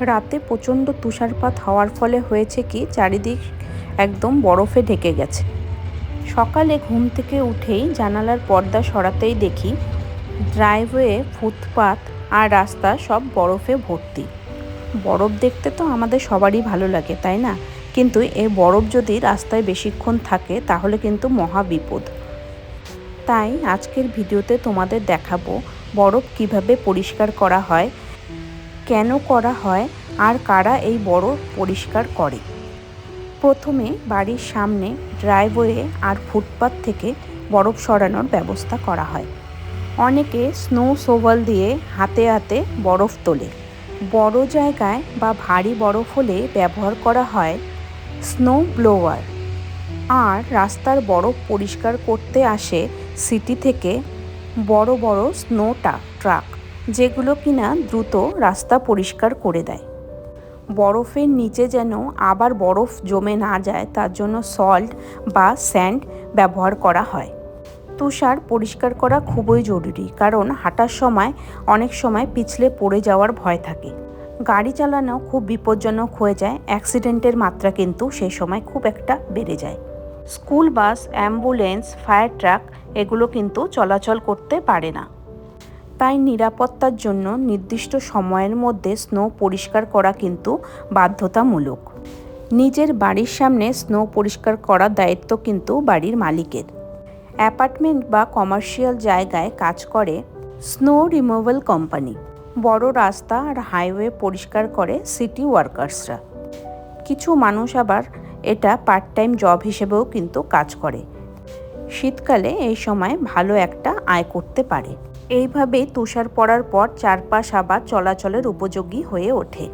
রাতে প্রচণ্ড তুষারপাত হওয়ার ফলে হয়েছে কি চারিদিক একদম বরফে ঢেকে গেছে। সকালে ঘুম থেকে উঠেই জানালার পর্দা সরাতেই দেখি ড্রাইভওয়ে, ফুটপাত আর রাস্তা সব বরফে ভর্তি। বরফ দেখতে তো আমাদের সবারই ভালো লাগে, তাই না? কিন্তু এই বরফ যদি রাস্তায় বেশিক্ষণ থাকে তাহলে কিন্তু মহা বিপদ। তাই আজকের ভিডিওতে তোমাদের দেখাবো বরফ কিভাবে পরিষ্কার করা হয়, কেন করা হয় আর কারা এই বরফ পরিষ্কার করে। প্রথমে বাড়ির সামনে ড্রাইভওয়ে আর ফুটপাত থেকে বরফ সরানোর ব্যবস্থা করা হয়। অনেকে স্নো শোভেল দিয়ে হাতে হাতে বরফ তোলে। বড় জায়গায় বা ভারী বরফ হলে ব্যবহার করা হয় স্নো ব্লোয়ার। আর রাস্তার বরফ পরিষ্কার করতে আসে সিটি থেকে বড় বড় স্নো ট্রাক, যেগুলো কিনা দ্রুত রাস্তা পরিষ্কার করে দেয়। বরফের নিচে যেন আবার বরফ জমে না যায় তার জন্য সল্ট বা স্যান্ড ব্যবহার করা হয়। তুষার পরিষ্কার করা খুবই জরুরি, কারণ হাঁটার সময় অনেক সময় পিছলে পড়ে যাওয়ার ভয় থাকে। গাড়ি চালানো খুব বিপজ্জনক হয়ে যায়, অ্যাক্সিডেন্টের মাত্রা কিন্তু সেই সময় খুব একটা বেড়ে যায়। School bus, ambulance, fire truck এগুলো কিন্তু চলাচল করতে পারে না। তাই নিরাপত্তার জন্য নির্দিষ্ট সময়ের মধ্যে স্নো পরিষ্কার করা কিন্তু বাধ্যতামূলক। নিজের বাড়ির সামনে স্নো পরিষ্কার করার দায়িত্ব কিন্তু বাড়ির মালিকের। অ্যাপার্টমেন্ট বা কমার্শিয়াল জায়গায় কাজ করে স্নো রিমুভাল কোম্পানি। বড় রাস্তা আর হাইওয়ে পরিষ্কার করে সিটি ওয়ার্কার্সরা। কিছু মানুষ আবার এটা পার্ট টাইম জব হিসেবেও কিন্তু কাজ করে। শীতকালে এই সময় ভালো একটা আয় করতে পারে। এইভাবেই তুষার পড়ার পর চারপাশ আবার চলাচলের উপযোগী হয়ে ওঠে।